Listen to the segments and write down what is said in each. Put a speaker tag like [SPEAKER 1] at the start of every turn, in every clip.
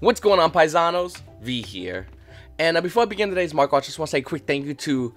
[SPEAKER 1] What's going on, paisanos? V here. And before I begin today's Market Watch, I just want to say a quick thank you to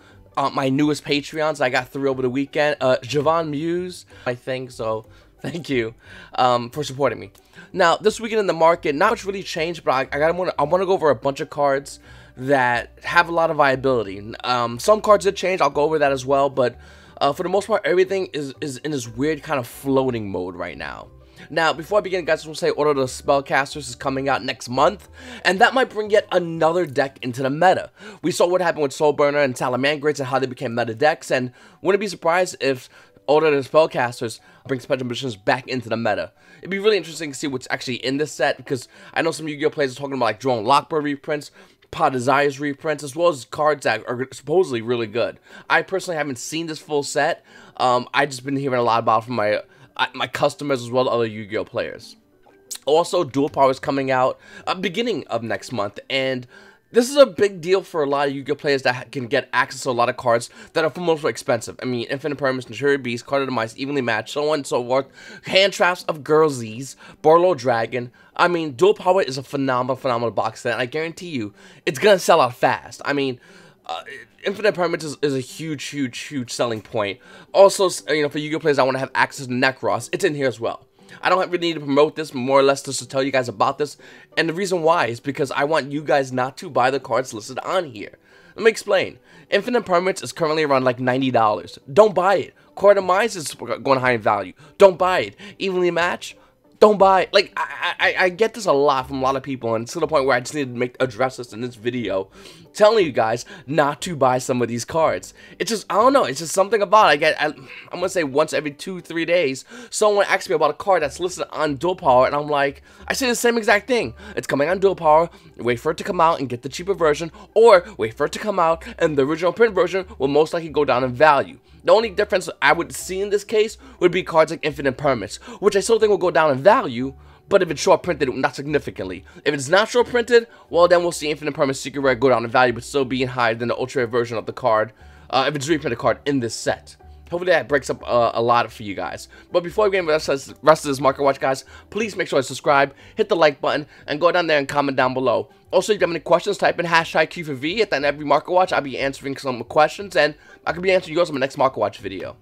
[SPEAKER 1] my newest Patreons I got through over the weekend. Javon Muse, I think, so thank you for supporting me. Now, this weekend in the market, not much really changed, but I want to go over a bunch of cards that have a lot of viability. Some cards did change, I'll go over that as well, but for the most part, everything is in this weird kind of floating mode right now. Now, before I begin, guys, I just want to say Order of the Spellcasters is coming out next month, and that might bring yet another deck into the meta. We saw what happened with Soulburner and Salamangreats and how they became meta decks, and wouldn't be surprised if Order of the Spellcasters brings Spectrum Magicians back into the meta. It'd be really interesting to see what's actually in this set, because I know some Yu-Gi-Oh! Players are talking about like Drone Lockbird reprints, Pod Desires reprints, as well as cards that are supposedly really good. I personally haven't seen this full set. I've just been hearing a lot about it from my customers as well as other Yu-Gi-Oh! Players. Also, Dual Power is coming out beginning of next month, and this is a big deal for a lot of Yu-Gi-Oh! Players that can get access to a lot of cards that are for most expensive. I mean, Infinite Permanence, Naturia Beast, Card of the Mice, Evenly Matched, so on and so forth. Hand Traps of Girlsies, Borlo Dragon. I mean, Dual Power is a phenomenal box set, and I guarantee you, it's gonna sell out fast. I mean, Infinite Permanence is a huge selling point. Also, you know, for Yu-Gi-Oh! Players that want to have access to Necros, it's in here as well. I don't really need to promote this, more or less just to tell you guys about this. And the reason why is because I want you guys not to buy the cards listed on here. Let me explain. Infinite Permanence is currently around like $90. Don't buy it. Card of Mice is going high in value. Don't buy it. Evenly Matched. Don't buy it. Like, I get this a lot from a lot of people, and it's to the point where I just need to address this in this video, telling you guys not to buy some of these cards. It's just, I don't know, it's just something about it. I'm gonna say once every 2-3 days, someone asks me about a card that's listed on Dual Power, and I'm like, I say the same exact thing. It's coming on Dual Power, wait for it to come out and get the cheaper version, or wait for it to come out and the original print version will most likely go down in value. The only difference I would see in this case would be cards like Infinite Permanence, which I still think will go down in value, but if it's short printed, not significantly. If it's not short printed, well then we'll see Infinite Permanence Secret Rare go down in value, but still being higher than the ultra rare version of the card, if it's a reprinted card in this set. Hopefully that breaks up a lot for you guys. But before we get into the rest of this Market Watch, guys, please make sure to subscribe, hit the like button, and go down there and comment down below. Also, if you have any questions, type in hashtag Q4V at the end of every Market Watch. I'll be answering some questions, and I could be answering yours in my next Market Watch video.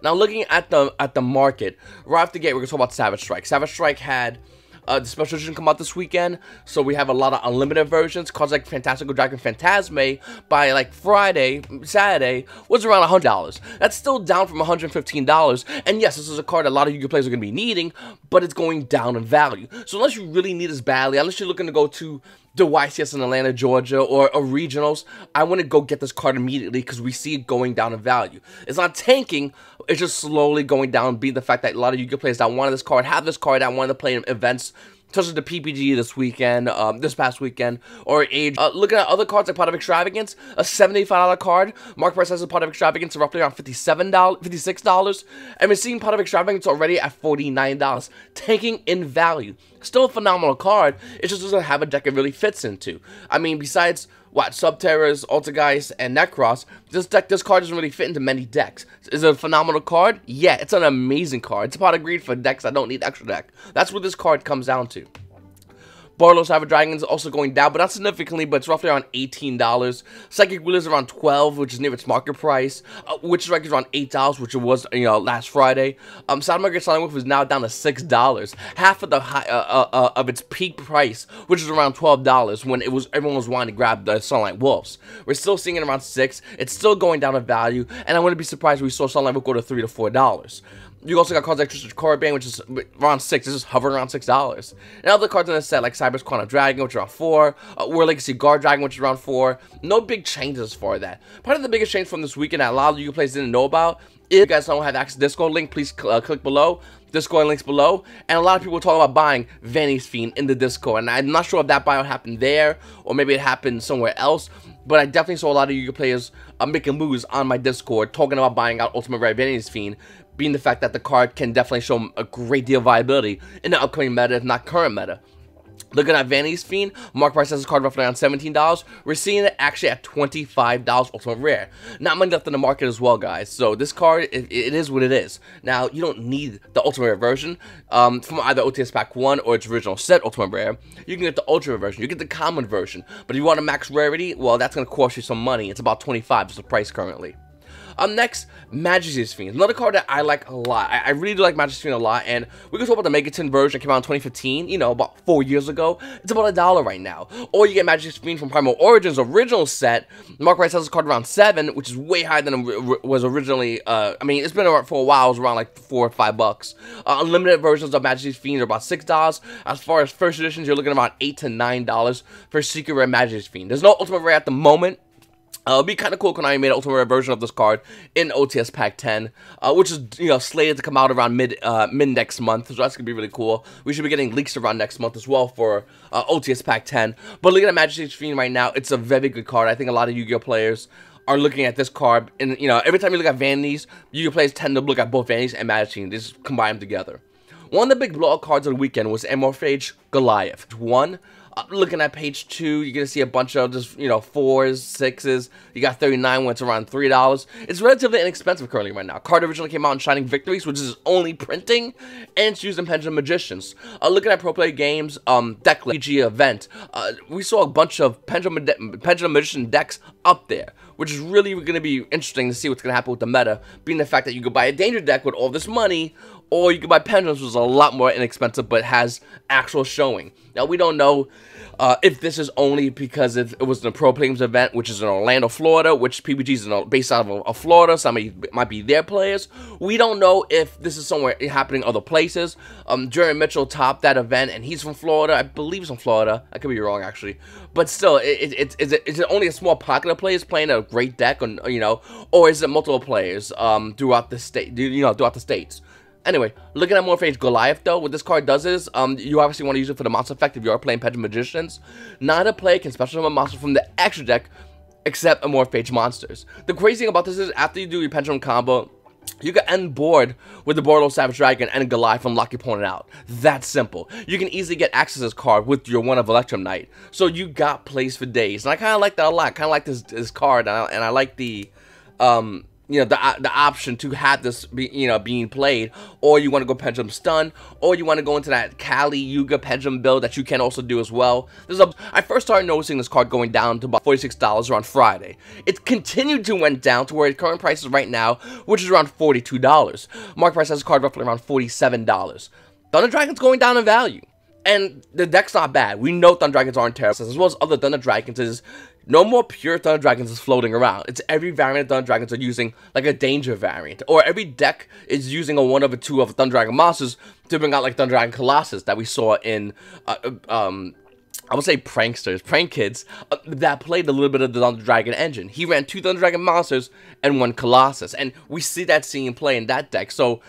[SPEAKER 1] Now, looking at the market, right off the gate, we're going to talk about Savage Strike. Savage Strike had the special edition come out this weekend, so we have a lot of unlimited versions. Cards like Fantastical Dragon Phantasme by like Saturday, was around $100. That's still down from $115, and yes, this is a card that a lot of Yu-Gi-Oh! Players are going to be needing, but it's going down in value. So unless you really need this badly, unless you're looking to go to the YCS in Atlanta, Georgia, or regionals, I want to go get this card immediately because we see it going down in value. It's not tanking, it's just slowly going down, being the fact that a lot of Yu-Gi-Oh! Players that wanted this card have this card that wanted to play in events such as the PPG this weekend, this past weekend, or Age. Looking at other cards like Pot of Extravagance, a $75 card. Market price has a Pot of Extravagance of roughly around $56. And we're seeing Pot of Extravagance already at $49, tanking in value. Still a phenomenal card, it just doesn't have a deck it really fits into. I mean, besides what, Subterras, Altergeist, and Necros, this card doesn't really fit into many decks. Is it a phenomenal card? Yeah, it's an amazing card. It's a pot of greed for decks that don't need extra deck. That's what this card comes down to. Borlo Savage Dragon is also going down, but not significantly, but it's roughly around $18. Psychic Wheeler is around $12, which is near its market price. Witchstrike is around $8, which it was, you know, last Friday. Salamangreats Silent Wolf is now down to $6, half of the of its peak price, which is around $12 when everyone was wanting to grab the Sunlight Wolves. We're still seeing it around $6. It's still going down in value, and I wouldn't be surprised if we saw Sunlight Wolf go to $3 to $4. You also got cards like Tristan Korriban, which is around $6. This is hovering around $6. And other cards in the set, like Cyber's Quantum Dragon, which is around $4. War Legacy Guard Dragon, which is around $4. No big changes for that. Part of the biggest change from this weekend that a lot of you players didn't know about, if you guys don't have access to Discord link, please click below. Discord links below. And a lot of people talk about buying Vanity's Fiend in the Discord. And I'm not sure if that buyout happened there, or maybe it happened somewhere else. But I definitely saw a lot of Yu-Gi-Oh! Players making moves on my Discord, talking about buying out Ultimate Rare Vanity's Fiend, being the fact that the card can definitely show a great deal of viability in the upcoming meta, if not current meta. Looking at Vanity's Fiend, market price has this card roughly around $17. We're seeing it actually at $25 Ultimate Rare. Not many left in the market as well, guys. So this card, it is what it is. Now, you don't need the Ultimate Rare version from either OTS Pack 1 or its original set Ultimate Rare. You can get the Ultra Rare version. You get the common version. But if you want a max rarity, well, that's going to cost you some money. It's about $25 is the price currently. Next, Majesty's Fiend. Another card that I like a lot. I really do like Majesty's Fiend a lot, and we can talk about the Megaton version that came out in 2015, you know, about 4 years ago. It's about $1 right now. Or you get Majesty's Fiend from Primal Origins original set. Market price has this card around $7, which is way higher than it was originally. I mean, it's been around for a while. It was around like $4 or $5. Unlimited versions of Majesty's Fiend are about $6. As far as first editions, you're looking at about $8 to $9 for Secret Rare Majesty's Fiend. There's no Ultimate Rare at the moment. It'd be kind of cool if Konami made an Ultimate Rare version of this card in OTS Pack 10, which is, you know, slated to come out around mid next month, so that's gonna be really cool. We should be getting leaks around next month as well for OTS Pack 10. But looking at Majesty's Fiend right now, it's a very good card. I think a lot of Yu-Gi-Oh players are looking at this card, and you know, every time you look at Vanities, Yu-Gi-Oh players tend to look at both Vanities and Majesty and just combine them together. One of the big blowout cards of the weekend was Amorphage Goliath. Looking at page 2, you're going to see a bunch of just, you know, 4s, 6s. You got 39 when it's around $3. It's relatively inexpensive currently right now. Card originally came out in Shining Victories, which is only printing, and it's used in Pendulum Magicians. Looking at Pro Play Games, deck PG event, we saw a bunch of Pendulum Magician decks up there, which is really going to be interesting to see what's going to happen with the meta, being the fact that you could buy a Danger deck with all this money, or you could buy Pendulums, which is a lot more inexpensive, but has actual showing. Now, we don't know if this is only because it was in a Pro Games event, which is in Orlando, Florida, which PPG is based out of Florida. Somebody might be their players. We don't know if this is somewhere happening other places. Jerry Mitchell topped that event, and he's from Florida. I believe he's from Florida. I could be wrong, actually. But still, is it only a small pocket of players playing a great deck, or, you know, or is it multiple players throughout the state, you know, throughout the states? Anyway, looking at Amorphage Goliath, though, what this card does is, you obviously want to use it for the monster effect if you are playing Pendulum Magicians. Not a player can special summon a monster from the extra deck, except Amorphage monsters. The crazy thing about this is, after you do your Pendulum combo, you can end board with the Borderlord Savage Dragon and Goliath and lock your opponent out. That simple. You can easily get access to this card with your one of Electrum Knight. So you got plays for days. And I kind of like that a lot. I kind of like this card, and I like the, you know, the option to have this be, you know, being played, or you want to go Pendulum Stun, or you want to go into that Kali Yuga Pendulum build that you can also do as well. I first started noticing this card going down to about $46 around Friday. It continued to went down to where its current price is right now, which is around $42. Market price has this card roughly around $47. Thunder Dragon's going down in value, and the deck's not bad. We know Thunder Dragons aren't terrible, as well as other Thunder Dragons is. No more pure Thunder Dragons is floating around. It's every variant of Thunder Dragons are using like a Danger variant, or every deck is using a one of the two of Thunder Dragon monsters to bring out like Thunder Dragon Colossus that we saw in I would say pranksters, prank kids, that played a little bit of the Thunder Dragon engine. He ran 2 Thunder Dragon monsters and 1 Colossus, and we see that scene play in that deck. So,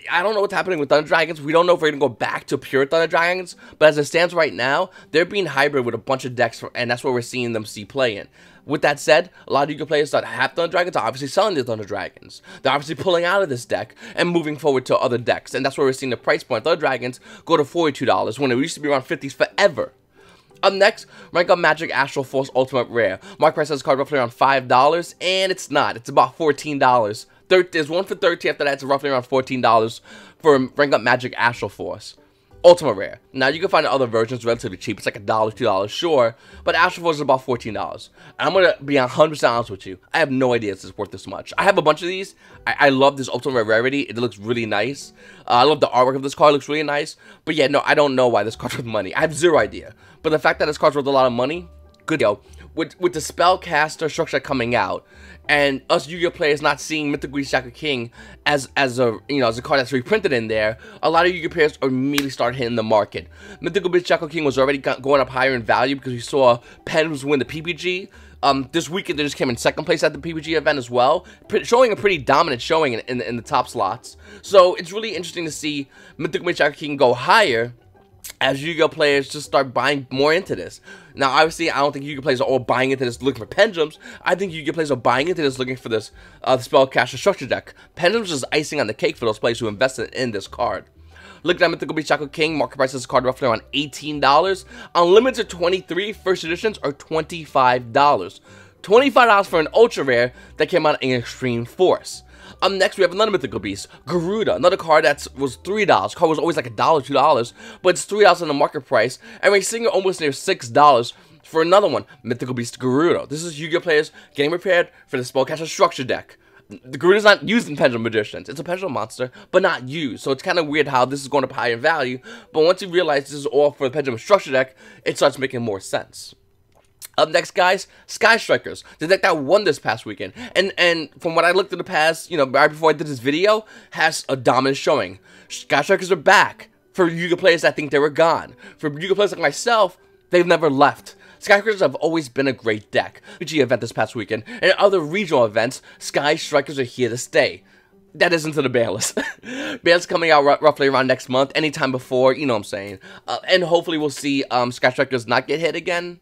[SPEAKER 1] I don't know what's happening with Thunder Dragons. We don't know if we're going to go back to pure Thunder Dragons, but as it stands right now, they're being hybrid with a bunch of decks, and that's what we're seeing them play in. With that said, a lot of Yu-Gi-Oh players that have Thunder Dragons are obviously selling their Thunder Dragons. They're obviously pulling out of this deck and moving forward to other decks, and that's where we're seeing the price point of Thunder Dragons go to $42 when it used to be around $50s forever. Up next, rank up Magic Astral Force Ultimate Rare. Market price has card roughly around $5, and it's not. It's about $14. There's one for $13. After that, it's roughly around $14 for rank up Magic Astral Force Ultimate Rare. Now, you can find other versions relatively cheap. It's like $1, $2, sure, but Astral Force is about $14. And I'm going to be 100% honest with you. I have no idea if it's worth this much. I have a bunch of these. I love this Ultimate Rarity. It looks really nice. I love the artwork of this card. It looks really nice. But yeah, no, I don't know why this card's worth money. I have zero idea. But the fact that this card's worth a lot of money, good deal. With the Spellcaster structure coming out, and us Yu-Gi-Oh players not seeing Mythical Beast Shadow King as a card that's reprinted in there, a lot of Yu-Gi-Oh players immediately start hitting the market. Mythical Beast Shadow King was already going up higher in value because we saw Pendulums win the PPG. This weekend they just came in second place at the PPG event as well, showing a pretty dominant showing in the top slots. So it's really interesting to see Mythical Beast Shadow King go higher as Yu-Gi-Oh players just start buying more into this. Now, obviously, I don't think Yu-Gi-Oh players are all buying into this looking for Pendulums. I think Yu-Gi-Oh players are buying into this looking for this Spellcaster structure deck. Pendulums is icing on the cake for those players who invested in this card. Look at Mythical Beast Shaco King. Market price of this card roughly around $18. Unlimited 23 first editions are $25. $25 for an ultra rare that came out in Extreme Force. Next, we have another Mythical Beast, Garuda, another card that was $3. Card was always like $1, $2, but it's $3 in the market price, and we're seeing it almost near $6 for another one, Mythical Beast Garuda. This is Yu-Gi-Oh players getting prepared for the Spellcaster Structure deck. The Garuda's not used in Pendulum Magicians. It's a Pendulum monster, but not used. So it's kind of weird how this is going up high in value, but once you realize this is all for the Pendulum Structure deck, it starts making more sense. Up next, guys, Sky Strikers, the deck that won this past weekend, and from what I looked at the past, you know, right before I did this video, has a dominant showing. Sky Strikers are back for Yu-Gi-Oh players that think they were gone. For Yu-Gi-Oh players like myself, they've never left. Sky Strikers have always been a great deck. PG event this past weekend, and other regional events, Sky Strikers are here to stay. That isn't to the ban list. Ban list coming out roughly around next month, anytime before, you know what I'm saying. And hopefully we'll see Sky Strikers not get hit again.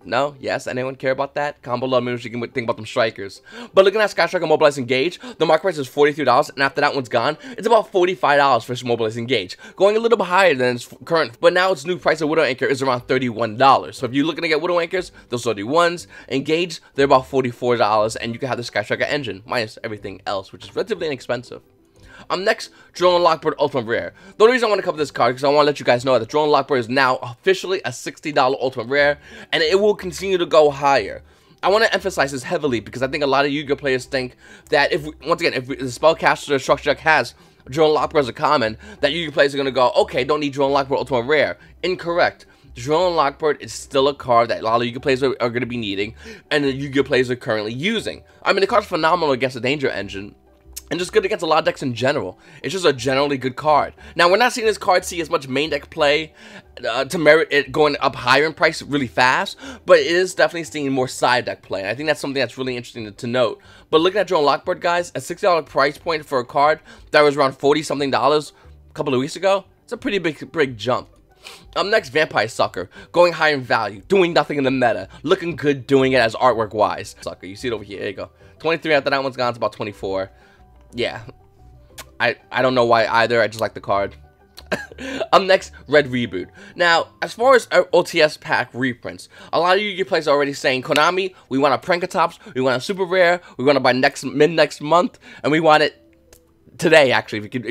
[SPEAKER 1] No? Yes? Anyone care about that? Comment below, maybe you can think about them strikers. But looking at Sky Striker Mobilize Engage, the market price is $43, and after that one's gone, it's about $45 for Mobilize Engage. Going a little bit higher than its current, but now its new price of Widow Anchor is around $31. So if you're looking to get Widow Anchors, those are the ones. Engage, they're about $44, and you can have the Sky Striker engine, minus everything else, which is relatively inexpensive. Next, Drone Lockbird Ultimate Rare. The only reason I want to cover this card is because I want to let you guys know that Drone Lockbird is now officially a $60 Ultimate Rare, and it will continue to go higher. I want to emphasize this heavily because I think a lot of Yu-Gi-Oh players think that if the Spellcaster Structure deck has Drone Lockbird as a common, that Yu-Gi-Oh players are going to go, okay, don't need Drone Lockbird Ultimate Rare. Incorrect. Drone Lockbird is still a card that a lot of Yu-Gi-Oh players are going to be needing, and the Yu-Gi-Oh players are currently using. I mean, the card's phenomenal against the Danger Engine, and just good against a lot of decks in general. It's just a generally good card. Now, we're not seeing this card see as much main deck play to merit it going up higher in price really fast, but it is definitely seeing more side deck play. And I think that's something that's really interesting to note. But looking at Drone Lockbird, guys, a $60 price point for a card that was around $40-something a couple of weeks ago, it's a pretty big jump. Next, Vampire Sucker, going high in value, doing nothing in the meta, looking good doing it as artwork-wise. Sucker, you see it over here, there you go. 23 after that one's gone, it's about 24. Yeah, I don't know why either, I just like the card. Next, Red Reboot. Now, as far as OTS pack reprints, a lot of Yu-Gi-Oh players are already saying, Konami, we want a Prankatops, we want a Super Rare, we want it by mid-next month, and we want it today, actually, can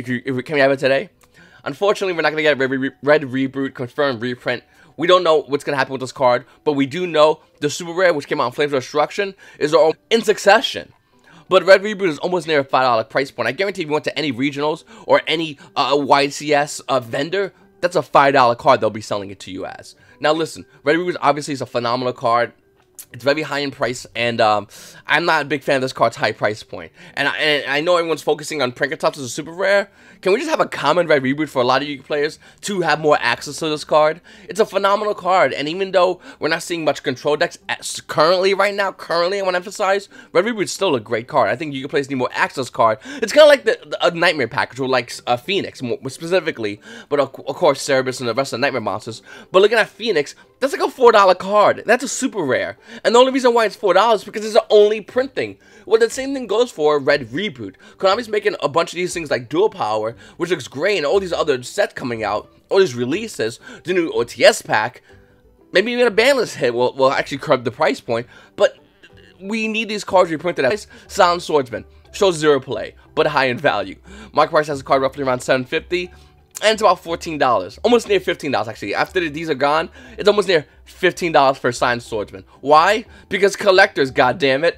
[SPEAKER 1] we have it today? Unfortunately, we're not going to get a Red Reboot confirmed reprint. We don't know what's going to happen with this card, but we do know the Super Rare, which came out in Flames of Destruction, is all in succession. But Red Reboot is almost near a $5 price point. I guarantee if you went to any regionals or any YCS vendor, that's a $5 card they'll be selling it to you as. Now listen, Red Reboot obviously is a phenomenal card. It's very high in price, and I'm not a big fan of this card's high price point. And I know everyone's focusing on Prankatops as a super rare. Can we just have a common Red Reboot for a lot of Yu-Gi-Oh players to have more access to this card? It's a phenomenal card, and even though we're not seeing much control decks right now, I want to emphasize, Red Reboot's still a great card. I think Yu-Gi-Oh players need more access card. It's kind of like a Nightmare package, or like Phoenix, more specifically, but of course Cerberus and the rest of the Nightmare monsters. But looking at Phoenix, that's like a $4 card. That's a super rare. And the only reason why it's $4 is because it's the only printing. Well, the same thing goes for Red Reboot. Konami's making a bunch of these things like Dual Power, which looks great, and all these other sets coming out, all these releases, the new OTS pack, maybe even a banlist hit will actually curb the price point, but we need these cards reprinted as Silent Swordsman. Shows 0 play, but high in value. Market price has a card roughly around $7.50. And it's about $14, almost near $15 actually. After these are gone, it's almost near $15 for Silent Swordsman. Why? Because collectors, goddammit.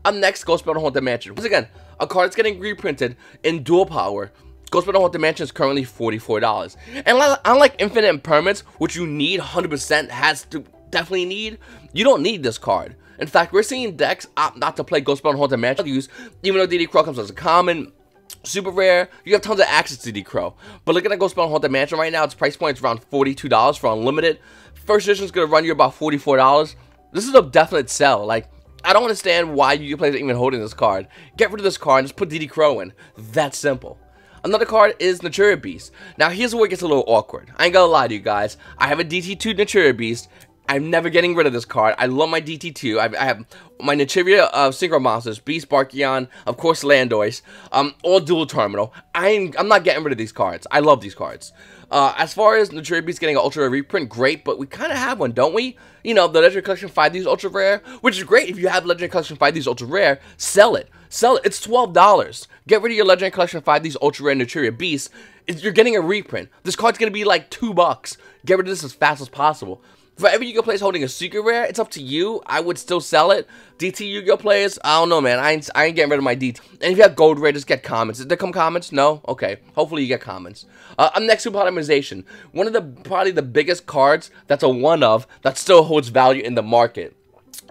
[SPEAKER 1] Up next, Ghost Battle Haunted Mansion. Once again, a card that's getting reprinted in Dual Power. Ghost Battle Haunted Mansion is currently $44. And unlike Infinite Impermanence, which you need 100%, has to definitely need, you don't need this card. In fact, we're seeing decks opt not to play Ghost Battle Haunted Mansion, even though DD Crow comes as a common, super rare, you have tons of access to DD Crow. But looking at Ghost Battle Haunted Mansion right now, its price point is around $42 for unlimited. First edition is going to run you about $44. This is a definite sell. Like, I don't understand why you players are even holding this card. Get rid of this card and just put DD Crow in. That simple. Another card is Naturia Beast. Now, here's where it gets a little awkward. I ain't gonna lie to you guys. I have a DT2 Naturia Beast. I'm never getting rid of this card. I love my DT2. I have my Nichiria Synchro Monsters, Beast, Barkion, of course Landois, all dual terminal. I'm not getting rid of these cards. I love these cards. As far as Nichiria Beast getting an Ultra Rare reprint, great, but we kind of have one, don't we? You know, the Legendary Collection 5Ds Ultra Rare, which is great. If you have Legendary Collection 5Ds Ultra Rare, sell it. Sell it. It's $12. Get rid of your Legendary Collection 5Ds Ultra Rare Nichiria Beast. You're getting a reprint. This card's going to be like $2. Get rid of this as fast as possible. For every Yu-Gi-Oh players holding a secret rare, it's up to you. I would still sell it. DT Yu-Gi-Oh players, I don't know, man. I ain't getting rid of my DT. And if you have gold rare, just get commons. Did there come commons? No? Okay. Hopefully you get commons. Next, Super Polymerization. One of the, probably the biggest cards that's a one-of that still holds value in the market.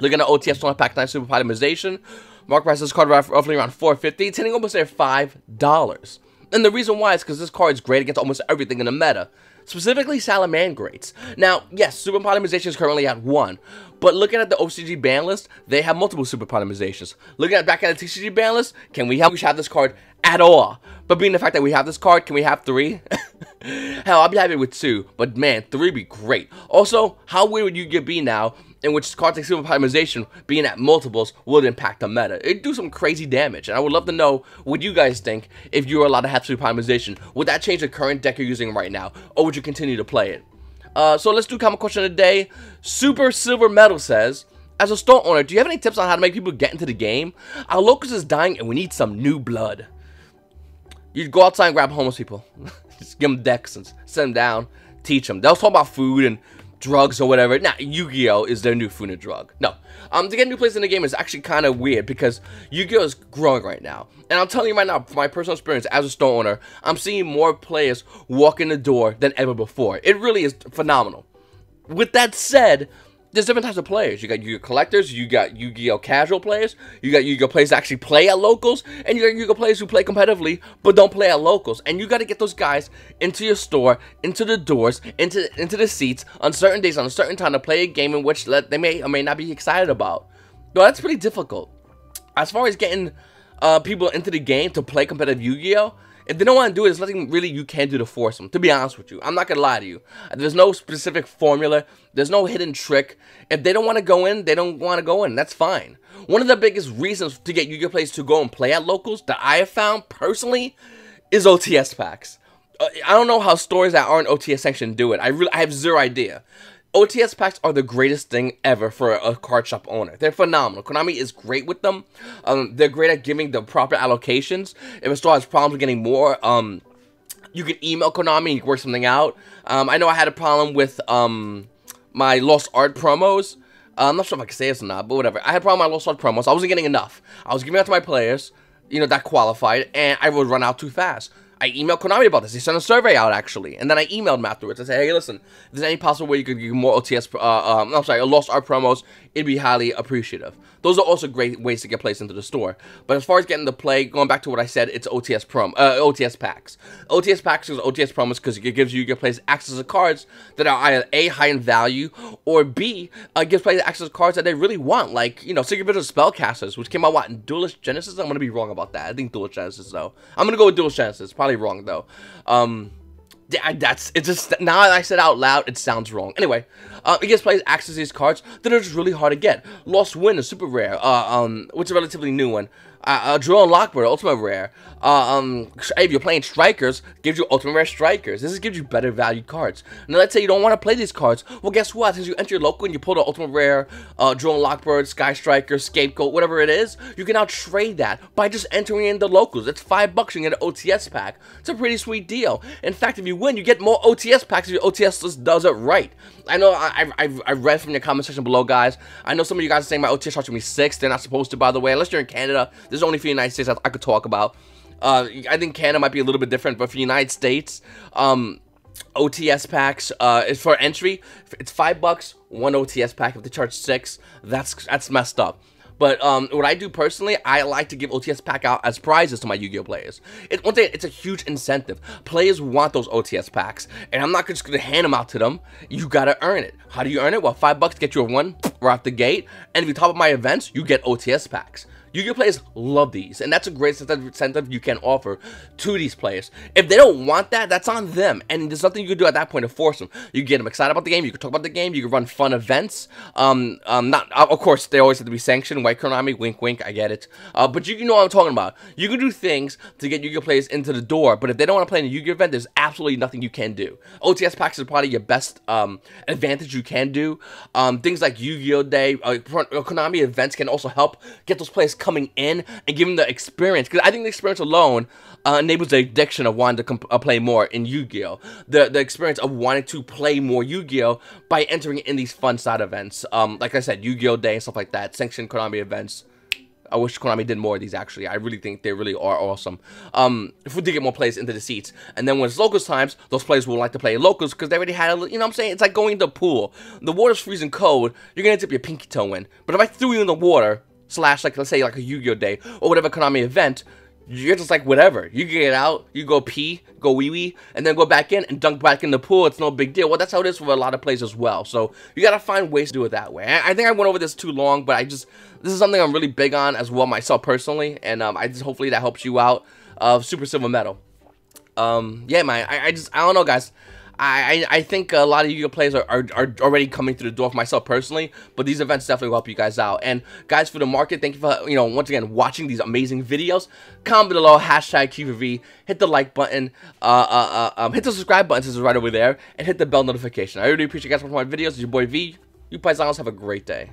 [SPEAKER 1] Looking at OTS 1 Pack 9 Super Polymerization. Market price of this card roughly around $4.50. It's hitting almost at $5. And the reason why is because this card is great against almost everything in the meta. Specifically Salamangreats. Now, yes, Super Polymerization is currently at 1, but looking at the OCG ban list, they have multiple Super Polymerizations. Looking at back at the TCG ban list, can we have this card at all? But being the fact that we have this card, can we have 3? Hell, I'll be happy with 2, but man, 3 would be great. Also, how weird would Yu-Gi-Oh be now in which cards like Super Polymerization being at multiples would impact the meta? It'd do some crazy damage, and I would love to know what you guys think if you were allowed to have Super Polymerization. Would that change the current deck you're using right now, or would you continue to play it? So let's do comment question of the day. Super Silver Metal says, as a store owner, do you have any tips on how to make people get into the game? Our locus is dying and we need some new blood. You'd go outside and grab homeless people. Just give them decks and send them down, teach them. They'll talk about food and drugs or whatever. Nah, Yu-Gi-Oh is their new food and drug. No. To get new players in the game is actually kind of weird because Yu-Gi-Oh is growing right now. And I'm telling you right now, from my personal experience as a store owner, I'm seeing more players walk in the door than ever before. It really is phenomenal. With that said, there's different types of players. You got Yu-Gi-Oh collectors, you got Yu-Gi-Oh casual players, you got Yu-Gi-Oh players that actually play at locals, and you got Yu-Gi-Oh players who play competitively but don't play at locals. And you got to get those guys into your store, into the doors, into the seats on certain days, on a certain time to play a game in which they may or may not be excited about. But that's pretty difficult. As far as getting people into the game to play competitive Yu-Gi-Oh, if they don't want to do it, there's nothing really you can do to force them, to be honest with you. I'm not going to lie to you. There's no specific formula. There's no hidden trick. If they don't want to go in, they don't want to go in. That's fine. One of the biggest reasons to get Yu-Gi-Oh players to go and play at locals that I have found, personally, is OTS packs. I don't know how stores that aren't OTS sanctioned do it. I have zero idea. OTS packs are the greatest thing ever for a card shop owner. They're phenomenal. Konami is great with them. They're great at giving the proper allocations. If a store has problems with getting more, you can email Konami and work something out. I know I had a problem with my Lost Art promos. I'm not sure if I can say this or not, but whatever. I had a problem with my Lost Art promos. I wasn't getting enough. I was giving out to my players, you know, that qualified, and I would run out too fast. I emailed Konami about this. They sent a survey out, actually. And then I emailed them afterwards. I said, hey, listen, if there's any possible way you could give more OTS, Lost Art promos, it'd be highly appreciative. Those are also great ways to get players into the store. But as far as getting to play, going back to what I said, it's OTS packs. OTS packs is OTS promos because it gives you players access to cards that are either A, high in value, or B, gives players access to cards that they really want. Like, you know, Secret Vision Spellcasters, which came out, what, in Duelist Genesis? I'm going to be wrong about that. I think Duelist Genesis, though. I'm going to go with Duelist Genesis. Probably wrong, though. It's just, now that I said out loud, it sounds wrong. Anyway, it gives players access to these cards that are just really hard to get. Lost Wind is super rare, which is a relatively new one. Drill and Lockbird, Ultimate Rare. If you're playing Strikers, gives you Ultimate Rare Strikers. This gives you better valued cards. Now, let's say you don't want to play these cards. Well, guess what? Since you enter your local and you pull the Ultimate Rare, Drill and Lockbird, Sky Striker, Scapegoat, whatever it is, you can now trade that by just entering in the locals. It's $5 you get an OTS pack. It's a pretty sweet deal. In fact, if you win, you get more OTS packs if your OTS list does it right. I know I've read from your comment section below, guys. I know some of you guys are saying my OTS charge me 6. They're not supposed to, by the way. Unless you're in Canada. This is only for the United States I could talk about. I think Canada might be a little bit different, but for the United States, OTS packs is for entry. It's $5, one OTS pack. If they charge 6, that's messed up. But what I do personally, I like to give OTS pack out as prizes to my Yu-Gi-Oh players. One thing, it's a huge incentive. Players want those OTS packs, and I'm not just gonna hand them out to them. You gotta earn it. How do you earn it? Well, $5 get you a 1 right off the gate, and if you top up my events, you get OTS packs. Yu-Gi-Oh players love these, and that's a great incentive you can offer to these players. If they don't want that, that's on them, and there's nothing you can do at that point to force them. You can get them excited about the game, you can talk about the game, you can run fun events. Not of course they always have to be sanctioned. White Konami, wink wink, I get it. But you know what I'm talking about. You can do things to get Yu-Gi-Oh players into the door, but if they don't want to play in a Yu-Gi-Oh event, there's absolutely nothing you can do. OTS packs is probably your best advantage you can do. Things like Yu-Gi-Oh Day, Konami events can also help get those players coming in and give them the experience, because I think the experience alone enables the addiction of wanting to play more in Yu-Gi-Oh. The experience of wanting to play more Yu-Gi-Oh by entering in these fun side events, like I said, Yu-Gi-Oh Day and stuff like that, sanctioned Konami events. I wish Konami did more of these, actually. I really think they really are awesome. If we did get more players into the seats. And then when it's locals times, those players will like to play locals because they already had, you know what I'm saying? It's like going to the pool. The water's freezing cold, you're going to dip your pinky toe in. But if I threw you in the water, slash, like, let's say, like a Yu-Gi-Oh Day, or whatever Konami event, you're just like, whatever. You get out, you go pee, go wee-wee, and then go back in and dunk back in the pool. It's no big deal. Well, that's how it is for a lot of players as well. So you gotta find ways to do it that way. I think I went over this too long, but this is something I'm really big on as well myself personally, and hopefully that helps you out. Super Silver Medal. Yeah, man, I don't know, guys. I think a lot of Yu-Gi-Oh players are already coming through the door for myself personally, but these events definitely will help you guys out. And guys, for the market, thank you for, once again, watching these amazing videos. Comment below, hashtag Q4V, hit the like button, hit the subscribe button since it's right over there, and hit the bell notification. I really appreciate you guys watching my videos. It's your boy V. You Paisanos have a great day.